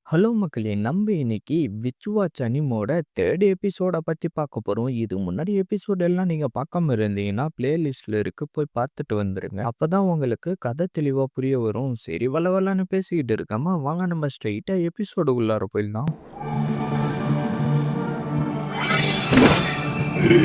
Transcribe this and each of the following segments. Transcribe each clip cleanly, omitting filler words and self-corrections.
Hello மக்களே! நம்ம இன்னைக்கு விச் வாட்ச் அனிமோட 3 எபிசோட பத்தி பார்க்க போறோம். இதுக்கு முன்னாடி எபிசோட் எல்லாம் நீங்க பார்க்காம இருந்தீங்கன்னா, பிளேலிஸ்ட்ல இருக்கு. போய் பார்த்துட்டு வந்துருங்க. அப்பதான் உங்களுக்கு கதை தெளிவா புரிய வரும். சரி வளவளன்னு பேசிக்கிட்டு இருக்காம, வாங்க நம்ம ஸ்ட்ரெயிட்டா எபிசோடுக்குள்ளார போயிடலாம்.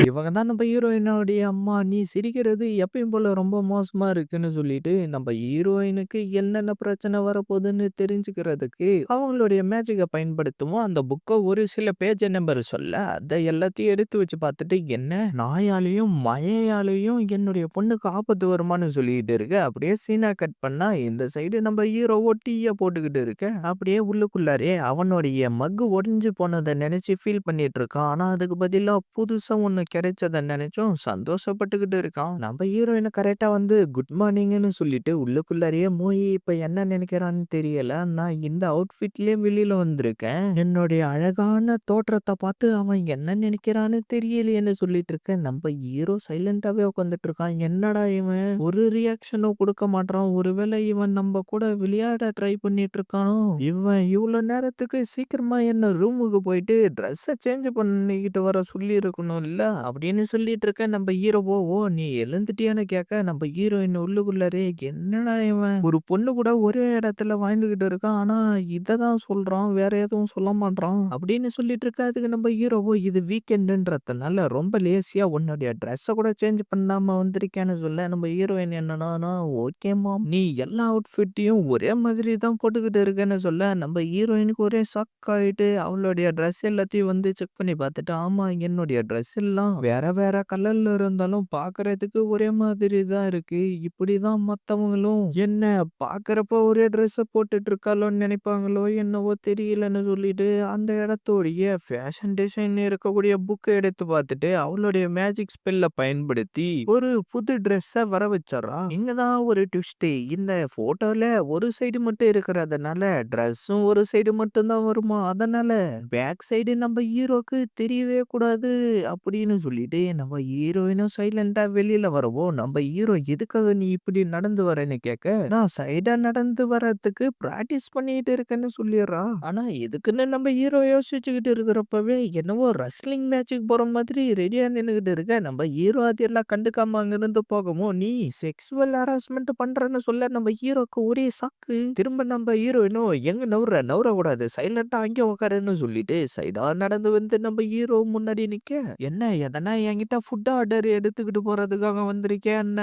இவங்க தான் நம்ம ஹீரோயினோடைய அம்மா. நீ சிரிக்கிறது எப்பயும் போல ரொம்ப மோசமா இருக்குன்னு சொல்லிட்டு, நம்ம ஹீரோயினுக்கு என்னென்ன பிரச்சனை வரப்போகுதுன்னு தெரிஞ்சுக்கிறதுக்கு, அவங்களுடைய மேஜிக்க பயன்படுத்துவோம். அந்த புக்க ஒரு சில பேஜ் நம்பர் சொல்ல, அத எல்லாத்தையும் எடுத்து வச்சு பார்த்துட்டு, என்ன நாயாலயும், மழையாலயும் என்னுடைய பொண்ணுக்கு ஆபத்து வருமான்னு சொல்லிட்டு இருக்க. அப்படியே சீனா கட் பண்ணா, இந்த சைடு நம்ம ஹீரோவோ டீய போட்டுக்கிட்டு இருக்க. அப்படியே உள்ளுக்குள்ளாரே அவனுடைய மக்கு உடைஞ்சு போனத நினைச்சு ஃபீல் பண்ணிட்டு இருக்கான். ஆனா அதுக்கு பதிலா புதுசா ஒண்ணு கிடைச்சத நினைச்சும் சந்தோஷப்பட்டுக்கிட்டு இருக்கான். நம்ம ஹீரோயின் கரெக்டா வந்து குட் மார்னிங்ன்னு சொல்லிட்டு உள்ளுக்குள்ளாரையே மோயி இப்ப என்ன நினைக்கிறான்னு தெரியல. நான் இந்த அவுட்ஃபிட்லயே வெளியில வந்திருக்கேன். என்னுடைய அழகான தோற்றத்தை பார்த்து அவன் என்ன நினைக்கிறான்னு தெரியலையேன்னு சொல்லிட்டு இருக்கேன். நம்ம ஹீரோ சைலண்டாவே உட்காந்துட்டு இருக்கான். என்னடா இவன் ஒரு ரியாக்ஷனும் கொடுக்க மாட்டான். ஒருவேளை இவன் நம்ம கூட விளையாட ட்ரை பண்ணிட்டு இருக்கானோ? இவன் இவ்வளவு நேரத்துக்கு சீக்கிரமா என்ன ரூமுக்கு போயிட்டு ட்ரெஸ்ஸை சேஞ்ச் பண்ணிக்கிட்டு வர சொல்லி இருக்கணும் இல்ல அப்படின்னு சொல்லிட்டு இருக்க. நம்ம ஹீரோவோ ஓ நீ எழுந்துட்டியான்னு கேட்க, நம்ம ஹீரோயின் உள்ளுக்குள்ளாரே என்னடா இவன் ஒரு பொண்ணு கூட ஒரே இடத்துல வாழ்ந்துகிட்டு இருக்கான். ஆனா இததான் சொல்றான், வேற எதுவும் சொல்ல மாட்டான் அப்படின்னு சொல்லிட்டு இருக்க. அதுக்கு நம்ம ஹீரோவோ இது வீக்கெண்டுன்றதுனால ரொம்ப லேசியா உன்னுடைய ட்ரெஸ்ஸை கூட சேஞ்ச் பண்ணாம வந்திருக்கேன்னு சொல்ல, நம்ம ஹீரோயின் என்னன்னா ஓகே மாம் நீ எல்லா அவுட்ஃபிட்டையும் ஒரே மாதிரி தான் போட்டுக்கிட்டு இருக்கேன்னு சொல்ல, நம்ம ஹீரோயினுக்கு ஒரே ஷாக் ஆயிட்டு அவளுடைய ட்ரெஸ் எல்லாத்தையும் வந்து செக் பண்ணி பார்த்துட்டு, ஆமா என்னுடைய ட்ரெஸ் எல்லாம் வேற வேற கலர்ல இருந்தாலும் பார்க்கறதுக்கு ஒரே மாதிரி தான் இருக்கு. இப்படிதான் மத்தவங்களும் என்ன பார்க்கறப்ப ஒரே ட்ரெஸ்ஸை போட்டுட்டு இருக்காளோன்னு நினைப்பாங்களோ என்னவோ தெரியலன்னு சொல்லிட்டு, அந்த இடத்தோடைய ஃபேஷன் டிசைன் இருக்கக்கூடிய புக்கை எடுத்து பார்த்துட்டு அவளுடைய மேஜிக் ஸ்பெல்ல பயன்படுத்தி ஒரு புது ட்ரெஸ்ஸை வர வச்சிடறா. இங்கதான் ஒரு ட்விஸ்ட். இந்த போட்டோல ஒரு சைடு மட்டும் இருக்கிறதுனால ட்ரெஸ்ஸும் ஒரு சைடு மட்டும் தான் வருமா, அதனால பேக் சைடு நம்ம ஹீரோக்கு தெரியவே கூடாது அப்படின்னு சொல்லிட்டு நம்ம ஹீரோயினும் சைலண்டா வெளியில வரவோ, நம்ம ஹீரோ எதுக்காக நீ இப்படி நடந்து வரேன்னு கேட்க, நான் சைடா நடந்து வர்றதுக்கு பிராக்டிஸ் பண்ணிட்டு இருக்கேன்னு சொல்லிடுறா. ஆனா எதுக்குன்னு நம்ம ஹீரோ யோசிச்சுக்கிட்டு இருக்கிறப்பவே என்னவோ ரெஸ்லிங் மேட்சுக்கு போற மாதிரி ரெடியா நின்னுகிட்டு இருக்க. நம்ம ஹீரோ அதெல்லாம் கண்டுக்காம அங்கிருந்து போகவும், நீ செக்ஸுவல் ஹராஸ்மெண்ட் பண்றேன்னு சொல்ல நம்ம ஹீரோக்கு ஒரே சாக்கு. திரும்ப நம்ம ஹீரோயினும் எங்க நவுற கூடாது, சைலண்டா அங்கே உட்காருன்னு சொல்லிட்டு சைடா நடந்து வந்து நம்ம ஹீரோ முன்னாடி நிக்க, என்ன எதனா என்கிட்ட ஃபுட் ஆர்டர் எடுத்துக்கிட்டு போறதுக்காக வந்திருக்கேன் என்ன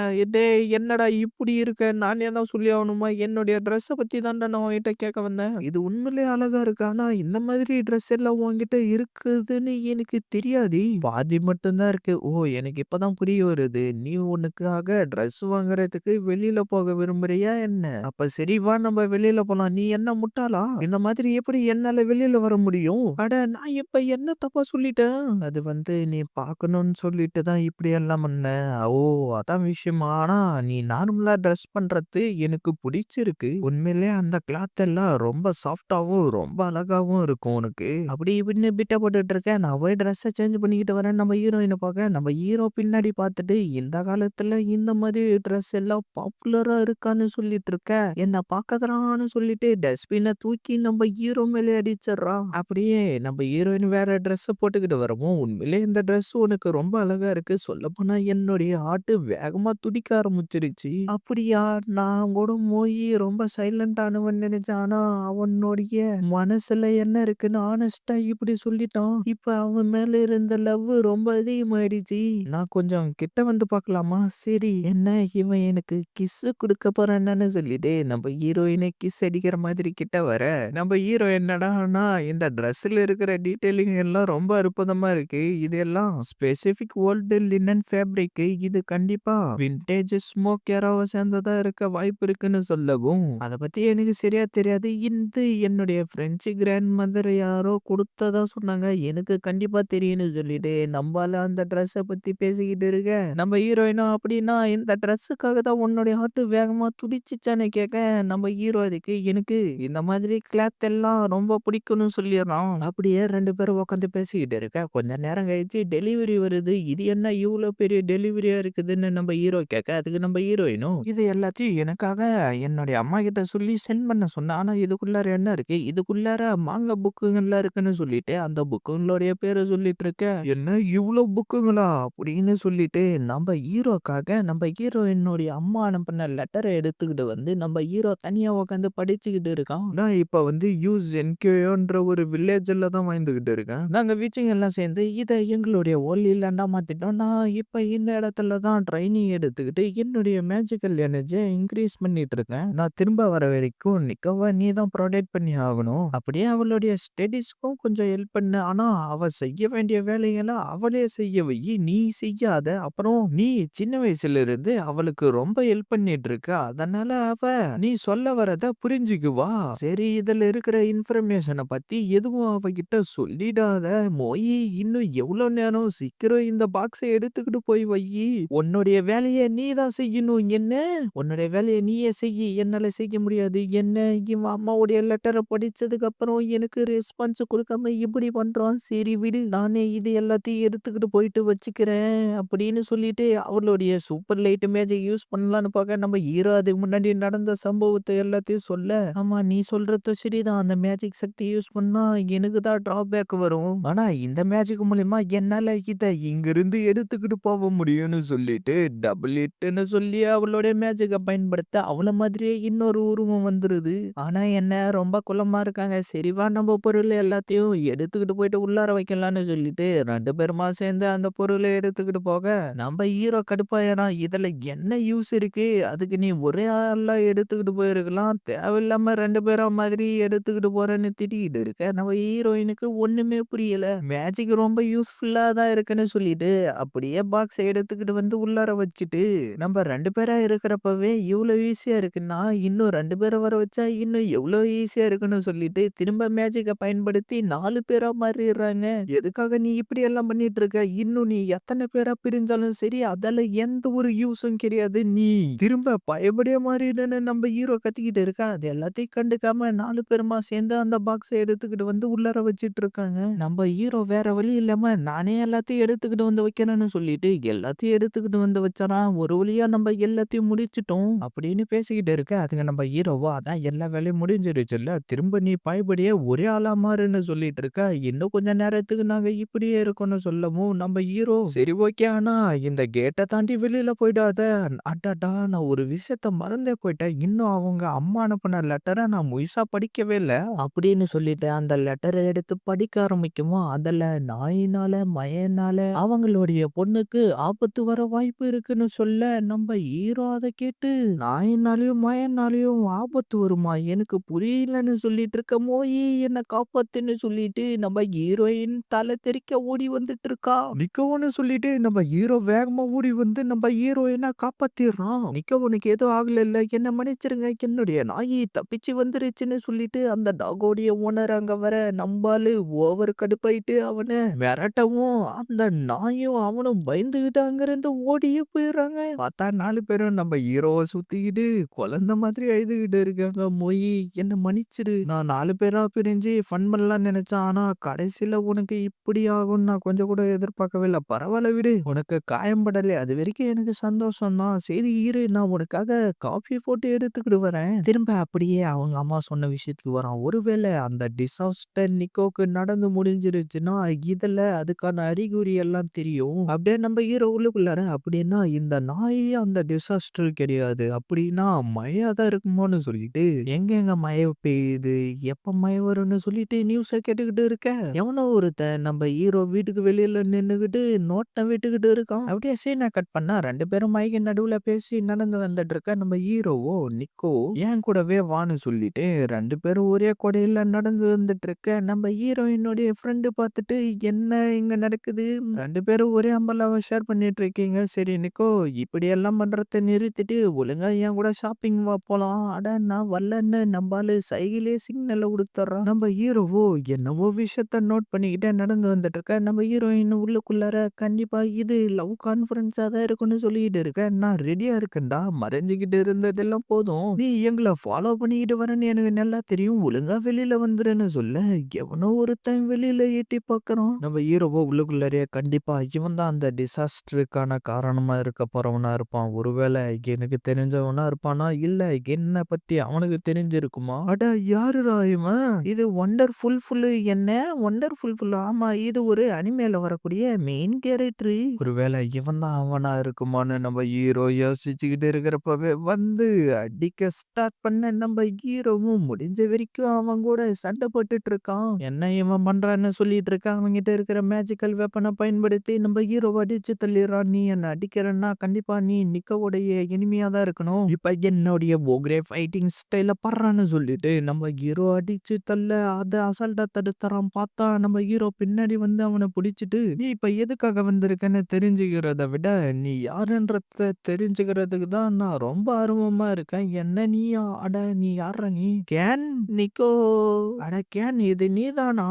என்னடா இப்படி இருக்க, நானே தான் சொல்லி ஆகணுமா, என்னுடைய ட்ரெஸ்ஸை பத்தி தான்டா நான் உன்கிட்ட கேட்க வந்தேன். இது உண்மையிலே அழகா இருக்கு, ஆனா இந்த மாதிரி ட்ரெஸ் எல்லாம் உன்கிட்ட இருக்குதுன்னு எனக்கு தெரியாது, பாதி மட்டும்தான் இருக்கு. ஓ எனக்கு இப்பதான் புரிய வருது, நீ உனக்காக ட்ரெஸ் வாங்குறதுக்கு வெளியில போக விரும்புறியா என்ன? அப்ப சரி வா நம்ம வெளியில போலாம். நீ என்ன முட்டாளா? இந்த மாதிரி எப்படி என்னால வெளியில வர முடியும்? அட நான் இப்ப என்ன தப்பா சொல்லிட்டேன்? அது வந்து நீ பார்க்கணும்னு சொல்லிட்டு தான் இப்படி எல்லாம் பண்ணேன். ஓ அதான் விஷயமா? ஆனா நீ நார்மலா ட்ரெஸ் பண்றது எனக்கு பிடிச்சிருக்கு. உண்மையிலே அந்த கிளாத் எல்லாம் ரொம்ப சாஃப்டாவும் ரொம்ப அழகாவும் இருக்கும் உனக்கு. அப்படி இப்படின்னு பிட்ட போட்டுட்டு இருக்கேன். நான் போய் ட்ரெஸ்ஸை சேஞ்ச் பண்ணிக்கிட்டு வரேன். நம்ம ஹீரோயினை பார்க்க, நம்ம ஹீரோ பின்னாடி பார்த்துட்டு இந்த காலத்துல இந்த மாதிரி ட்ரெஸ் எல்லாம் பாப்புலரா இருக்கான்னு சொல்லிட்டு இருக்க, என்ன பாக்கறான்னு சொல்லிட்டு டஸ்ட்பினை தூக்கி நம்ம ஹீரோ மேலே அடிச்சிடறா. அப்படியே நம்ம ஹீரோயின் வேற ட்ரெஸ் போட்டுக்கிட்டு வரவும், உண்மையிலே இந்த ட்ரெஸ் உனக்கு ரொம்ப அழகா இருக்கு, சொல்ல போனா என்னுடைய ஹார்ட் வேகமா துடிக்க ஆரம்பிச்சிருச்சு. அப்படியா, நான் கூட மோயி ரொம்ப சைலண்ட் ஆனவன் நினைச்சேன். ஆனா அவனுடைய மனசுல என்ன இருக்குன்னு ஆனஸ்டா இப்படி சொல்லிட்டான். இப்ப அவன் மேல இருந்த லவ் ரொம்ப அதிகமாயிடுச்சு. நான் கொஞ்சம் கிட்ட வந்து பார்க்கலாமா? சரி என்ன இவன் எனக்கு கிஸ் குடுக்க போறான்னு சொல்லிட்டு நம்ம ஹீரோயினை கிஸ் அடிக்கிற மாதிரி கிட்ட வர, நம்ம ஹீரோ என்னடான்னா இந்த ட்ரெஸ்ல இருக்கிற டீடைலிங் எல்லாம் ரொம்ப அற்புதமா இருக்கு. இது எல்லாம் ஸ்பெசிபிக் ஓல்டு லினன் ஃபேப்ரிக். இது கண்டிப்பா விண்டேஜ் ஸ்மோக் ஏராவை சேர்ந்ததா இருக்க வாய்ப்பு இருக்குன்னு சொல்லவும், அதை பத்தி எனக்கு சரியா தெரியாது. இது என்னுடைய பிரெஞ்சு கிராண்ட் மதர் யாரோ கொடுத்ததா சொன்னாங்க, எனக்கு கண்டிப்பா தெரியும்னு சொல்லிட்டு நம்மளால அந்த ட்ரெஸ்ஸை பத்தி பேசிக்கிட்டு இருக்க, நம்ம ஹீரோயினும் அப்படின்னா இந்த ட்ரெஸ்ஸுக்காக தான் உன்னுடைய ஹார்ட் வேகமா துடிச்சிச்சான்னு கேட்க, நம்ம ஹீரோ அதுக்கு எனக்கு இந்த மாதிரி கிளாத் எல்லாம் ரொம்ப பிடிக்கும்னு சொல்லிடுறான். அப்படியே ரெண்டு பேரும் உட்காந்து பேசிக்கிட்டு இருக்க. கொஞ்ச நேரம் கழிச்சு டெலிவரி வருது. இது என்ன இவ்ளோ பெரிய டெலிவரியா இருக்குதுன்னு நம்ம ஹீரோ கேட்க, அதுக்கு நம்ம ஹீரோயினும், இது எல்லாத்தையும் எனக்காக என்னுடைய அம்மாகிட்ட சொல்லி சென்ட் பண்ண சொன்னேன். ஆனா இதுக்குள்ளார என்ன இருக்கு? இதுக்குள்ளார மாங்கா புக்குங்கலாம் இருக்குன்னு சொல்லிட்டு, அந்த புக்குங்களுடைய பேர சொல்லிட்டு இருக்க, "என்ன இவ்ளோ புக்குங்களா?" அப்படின்னு சொல்லிட்டு நம்ம ஹீரோக்காக நம்ம ஹீரோயினுடைய அம்மா அனுப்புன லெட்டர எடுத்துக்கிட்டு வந்து நம்ம ஹீரோ தனியா உட்காந்து படிச்சுக்கிட்டு இருக்கான். நான் இப்ப வந்து யூஎன்கேன்ற ஒரு வில்லேஜ்ல தான் வாழ்ந்துகிட்டு இருக்கேன். நாங்க வீச்சுங்க எல்லாம் சேர்ந்து இத எங்களுடைய ஒன்லி லேண்டா மாத்திட்டோம். நான் இப்ப இந்த இடத்துல தான் ட்ரைனிங் எடுத்துக்கிட்டு என்னுடைய மேஜிக்கல் எனர்ஜிய இன்கிரீஸ் பண்ணிட்டு இருக்கேன். நான் திரும்ப வர வரைக்கும் நிக்கவா நீ தான் ப்ரொடெக்ட் பண்ணி ஆகணும். அப்படியே அவளுடைய ஸ்டடீஸ்க்கும் கொஞ்சம் ஹெல்ப் பண்ணு. ஆனா அவ செய்ய வேண்டிய வேலைகள அவளே செய்ய வை. நீ செய்யாத. அப்புறம் நீ சின்ன வயசுல இருந்து அவளுக்கு ரொம்ப ஹெல்ப் பண்ணிட்டு இருக்க. அதனால அவ நீ சொல்ல வரத புரிஞ்சுக்குவா. சரி இதுல இருக்கிற இன்ஃபர்மேஷன பத்தி எதுவும் அவகிட்ட சொல்லிடாத. மொய் இன்னும் எவ்வளோ நேரம் சீக்கிரம் இந்த பாக்ஸ எடுத்துக்கிட்டு போய் வையி. உன்னுடைய வேலைய நீ தான் செய்யணும். என்ன? உன்னுடைய வேலைய நீயே செய்யி. என்னால செய்ய முடியாது. என்ன இவன் அம்மாவுடைய லெட்டர படிச்சதுக்கு அப்புறம் எனக்கு ரெஸ்பான்ஸ் குடுக்காம இப்படி பண்றான். சரி விடு. நானே இது எல்லாத்தையும் எடுத்துக்கிட்டு போயிட்டு வச்சுக்கிறேன். அப்படின்னு சொல்லிட்டு அவளுடைய சூப்பர் லைட் மேஜிக் யூஸ் பண்ணலான்னு பார்க்க நம்ம ஹீரோ அதுக்கு முன்னாடி நடந்த சம்பவத்தை எல்லாத்தையும் சொல்ல, ஆமா நீ சொல்றது சரிதான். அந்த மேஜிக் சக்தி யூஸ் பண்ணா எனக்கு தான் டிராபேக் வரும். ஆனா இந்த மேஜிக் மூலியமா என்னால இத இங்கிருந்து எடுத்துக்கிட்டு போக முடியும்னு சொல்லிட்டு டபுள் இட்ன்னு சொல்லி அவளுடைய மேஜிக்க பயன்படுத்த அவள மாதிரியே இன்னொரு உருவம் வந்துருது. ஆனா என்ன ரொம்ப குள்ளமா இருக்காங்க. சரி வா நம்ம பொருள் எல்லாத்தையும் எடுத்துக்கிட்டு போயிட்டு உள்ளார வைக்கலாம்னு சொல்லிட்டு 2 பேருமா சேர்ந்து அந்த பொருளை எடுத்துக்கிட்டு போக, நம்ம ஹீரோ கடுப்பாயிரான். இதுல என்ன யூஸ் இருக்கு? அதுக்கு நீ ஒரே ஆளா எடுத்துக்கிட்டு போயிருக்கலாம். தேவையில்லாம 2 பேரா மாதிரி எடுத்துக்கிட்டு போறேன்னு திட்டிக்கிட்டு இருக்க. நம்ம ஹீரோயினுக்கு ஒண்ணுமே புரியல. மேஜிக் ரொம்ப யூஸ்ஃபுல்லா தான் இருக்குன்னு சொல்லிட்டு, அப்படியே பாக்ஸ எடுத்துக்கிட்டு வந்து உள்ளார வச்சுட்டு, நம்ம 2 பேரா இருக்கிறப்பவே இவ்ளோ ஈஸியா இருக்குன்னா, இன்னும் 2 பேர வர வச்சா இன்னும் எவ்ளோ ஈஸியா இருக்குன்னு சொல்லிட்டு, திரும்ப மேஜிக்க பயன்படுத்தி 4 பேரா மாறிடுறாங்க. எதுக்காக நீ இப்படி எல்லாம் பண்ணிட்டு இருக்க? இன்னும் நீ எத்தன பேரா பிரிஞ்சாலும் சரி, அதால எந்த ஒரு யூஸும் கிடையாது. நீ திரும்ப பழையபடியா மாறிடுன்னு நம்ம ஹீரோ கத்திக்கிட்டு இருக்கா. அது எல்லாத்தையும் கண்டுக்காம 4 பேருமா சேர்ந்து அந்த பாக்ஸ எடுத்துக்கிட்டு வந்து உள்ளார வச்சுட்டு இருக்காங்க. நம்ம ஹீரோ வேற வழி இல்லாம நானே எல்லாத்தையும் எடுத்துக்கிட்டு வந்து வைக்கிறேன்னு சொல்லிட்டு எல்லாத்தையும் எடுத்துக்கிட்டு வந்து வச்சாராம். ஒரு வழியா நம்ம எல்லாத்தையும் முடிச்சிட்டோம் அப்படின்னு பேசிக்கிட்டு இருக்க. அதுங்க நம்ம ஹீரோவோ அதான் எல்லா வேலையும் முடிஞ்சிருச்சுல்ல. திரும்ப நீ பழையபடியே ஒரே ஆளா மாறுன்னு சொல்லிட்டு இருக்க. இன்னும் கொஞ்ச நேரத்துக்கு நாங்க இப்படியே இருக்கோம்னு சொல்லவும் நம்ம ஹீரோ சரி ஓகே ஆனா இந்த கேட்ட தாண்டி வெளியில போயிடாத. அடடா நான் ஒரு விஷயத்த மறந்தே போயிட்டேன். இன்னும் அவங்க அம்மா அனுப்புன லெட்டர நான் முழுசா படிக்கவே இல்ல. அப்படின்னு சொல்லிட்டு அந்த லெட்டரை எடுத்து படிக்க ஆரம்பிக்குமா, அதுல நாயினால மயனால அவங்களுடைய பொண்ணுக்கு ஆபத்து வர வாய்ப்பு இருக்குன்னு சொல்ல நம்ம ஹீரோ அதை கேட்டு நாயினாலையும் மயனாலையும் ஆபத்து வருமா எனக்கு புரியலன்னு சொல்லிட்டு இருக்க மோயி என்ன காப்பாத்துன்னு சொல்லிட்டு நம்ம ஹீரோயின் தலை தெறிக்க ஓடி வந்துட்டு இருக்கா. நிக்கவுன்னு சொல்லிட்டு நம்ம ஹீரோ வேகமா ஓடி வந்து நம்ம ஹீரோயினை காப்பாத்திடுறான். நிக்கவுனுக்கு எதுவும் ஆகல இல்ல என்ன மன்னிச்சிருங்க என்னுடைய நாயி தப்பிச்சு வந்துருச்சுன்னு சொல்லிட்டு அந்த டாகோடைய ஓனர் அங்க வர நம்பாலு ஓவர் கடுப்பாயிட்டு அவனை மிரட்டவும் அந்த நாயும் அவனும் பயந்துகிட்டு அங்கிருந்து ஓடியே போயிடுறாங்க. பார்த்தா 4 பேரும் நம்ம ஹீரோவை சுத்திக்கிட்டு குழந்தை மாதிரி அழுதுகிட்டு இருக்காங்க. மொய் என்ன மன்னிச்சிரு. நான் 4 பேரா பிரிஞ்சு ஃபன் பண்ணலாம்னு நினைச்சேன். ஆனா கடைசியில உனக்கு இப்படி ஆகும்னு நான் கொஞ்சம் கூட எதிர்பார்க்கவே இல்ல. பரவாயில்ல விடு. உனக்கு காயம் படலை. அது வரைக்கும் எனக்கு சந்தோஷம் தான். சரி இரு நான் உனக்காக காஃபி போட்டு எடுத்துக்கிட்டு வரேன். திரும்ப அப்படியே அவங்க அம்மா சொன்ன விஷயத்துக்கு வரான். ஒருவேளை அந்த டிசாஸ்டர் நிக்கோக்கு நடந்து முடிஞ்சிருச்சுன்னா இதுல அதுக்கான அறிகுறி எல்லாம் தெரியும். அப்படியே நம்ம ஹீரோ உள்ளுக்குள்ளார அப்படின்னா இந்த நாய் அந்த டிசாஸ்டர் கிடையாது. அப்படின்னா மழையா தான் இருக்குமோன்னு சொல்லிட்டு எங்க மழை பெய்யுது எப்ப மழை வரும்னு சொல்லிட்டு நியூஸ கேட்டுக்கிட்டு இருக்க. எவனோ ஒருத்தன் நம்ம ஹீரோ வீட்டுக்கு வெளியில நின்னுகிட்டு நோட்டை விட்டுக்கிட்டு இருக்கான். அப்படியே சீனை கட் பண்ணா 2 பேரும் மைக்கு நடுவுல பேசி நடந்து வந்துட்டு இருக்க. நம்ம ஹீரோவோ நிக்கோ ஏன் கூடவே வான்னு சொல்லிட்டு 2 பேரும் ஒரே கொடையில நடந்து வந்துட்டு இருக்க. நம்ம ஹீரோயினுடைய ஃப்ரெண்டு பார்த்துட்டு என்ன இங்க நடக்குது? 2 பேரும் ஒரே அம்பர்லாவை ஷேர் பண்ணிட்டு இருக்கீங்க. சரி நிக்கோ இப்படி எல்லாம் பண்றத நிறுத்திட்டு ஒழுங்கா என் கூட ஷாப்பிங் வா போலாம். அட நான் வரலன்னு நம்பாலு சைகிலே சிக்னல்ல கொடுத்துட்றான். நம்ம ஹீரோவோ என்னவோ விஷயத்த நோட் பண்ணிக்கிட்டே நடந்து வந்துட்டு இருக்க. நம்ம ஹீரோயின் உள்ளுக்குள்ளார கண்டிப்பா இது லவ் கான்ஃபரன்ஸா தான் இருக்குன்னு சொல்லிட்டு இருக்க. நான் ரெடியா இருக்கேன்டா. மறைஞ்சுக்கிட்டு இருந்ததெல்லாம் போதும். நீ எங்களை ஃபாலோ பண்ணிக்கிட்டு வரேன்னு எனக்கு நல்லா தெரியும். ஒழுங்கா வெளியில வந்துருன்னு சொல்ல எவனோ ஒருத்தன் வெளியில எட்டி பார்க்கறான். நம்ம ஹீரோவோ உள்ள உள்ளுக்குள்ளயே கண்டிப்பா இவன் தான் அந்த டிசாஸ்டருக்கான காரணமா இருக்க போறவனா இருப்பான். ஒருவேளை எனக்கு தெரிஞ்சவனா இருப்பானா? இல்ல என்ன பத்தி அவனுக்கு தெரிஞ்சிருக்குமா? அட யாருடா இவன்? இது வொண்டர்ஃபுல் ஃபுல்லு என்ன? வொண்டர்ஃபுல் ஃபுல் ஆமா இது ஒரு அனிமேல வரக்கூடிய மெயின் கேரக்டரு. ஒருவேளை இவன் தான் அவனா இருக்குமான்னு நம்ம ஹீரோ யோசிச்சுக்கிட்டு இருக்கிறப்பவே வந்து அடிக்க ஸ்டார்ட் பண்ண நம்ம ஹீரோவும் முடிஞ்ச வரைக்கும் அவன் கூட சண்டை போட்டுட்டு இருக்கான். என்ன இவன் பண்றான்னு சொல்லிட்டு இருக்கான். அவன்கிட்ட இருக்கிற மேஜிக்கல் வெப்பனை பயன்படுத்தி நம்ம ஹீரோவை அடிச்சு தள்ளிடுறான். நீ என்ன அடிக்கிறன்னா கண்டிப்பா நீ நிக்கோவுடைய இனிமையா தான் இருக்கணும். இப்ப என்னுடைய போக்ரே ஃபைட்டிங் ஸ்டைல படுறான்னு சொல்லிட்டு நம்ம ஹீரோ அடிச்சு தள்ள அதை அசால்ட்டா தடுத்துறான். பார்த்தா நம்ம ஹீரோ பின்னாடி வந்து அவனை பிடிச்சிட்டு நீ இப்ப எதுக்காக வந்திருக்கன்னு தெரிஞ்சுக்கிறத விட நீ யாருன்றத தெரிஞ்சுக்கிறதுக்கு தான் நான் ரொம்ப ஆர்வமா இருக்கேன். என்ன நீயா? அட நீ யார்றா நீ? கேன் நிக்கோ. அட கேன் இது நீதானா?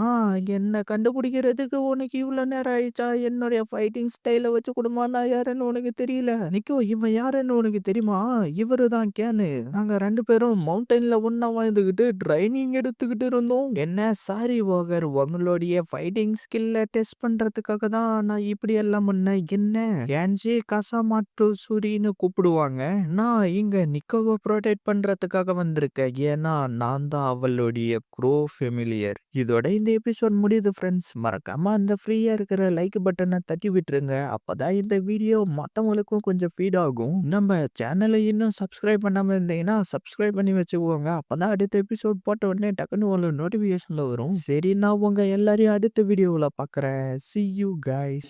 என்ன கண்டுபிடிக்கிறதுக்கு உனக்கு இவ்வளவு நேரம் ஆயிடுச்சா? என்னுடைய ஃபைட்டிங் ஸ்டைல வச்சு கூடமா நான் யாருன்னு உனக்கு தெரியல? நிக்கோ இவன் யாருன்னு உனக்கு தெரியுமா? இவரு தான் கேனு. நாங்க 2 பேரும் மவுண்டன்ல ஒண்ணா வாழ்ந்துகிட்டு ட்ரைனிங் எடுத்துக்கிட்டு இருந்தோம். என்ன சாரி ஓகர் உங்களுடைய ஃபைட்டிங் ஸ்கில்ல டெஸ்ட் பண்றதுக்காக தான் நான் இப்படி எல்லாம் பண்ணேன். என்ன கேன்ஜி கசாமாட்டு சூரின்னு கூப்பிடுவாங்க. நான் இங்க நிக்கோவை ப்ரொடெக்ட் பண்றதுக்காக வந்திருக்கேன். ஏன்னா நான் தான் அவளுடைய க்ரோ ஃபெமிலியர். இதோட இந்த எபிசோட் முடியுது ஃப்ரெண்ட்ஸ். மறக்காம அந்த ஃப்ரீயா இருக்கிற லைக் பட்டனை தட்டி விட்டுருங்க. அப்பதான் இந்த வீடியோ மத்தவங்களுக்கும் கொஞ்சம் ஃபீட் ஆகும். நம்ம சேனலை இன்னும் சப்ஸ்கிரைப் பண்ணாம இருந்தீங்கன்னா சப்ஸ்கிரைப் பண்ணி வச்சுக்கோங்க. அப்பதான் அடுத்த எபிசோட் போட்ட உடனே டக்குன்னு ஒரு நோட்டிபிகேஷன்ல வரும். சரி நான் உங்க எல்லாரையும் அடுத்த வீடியோவில் பார்க்குறேன். See you guys.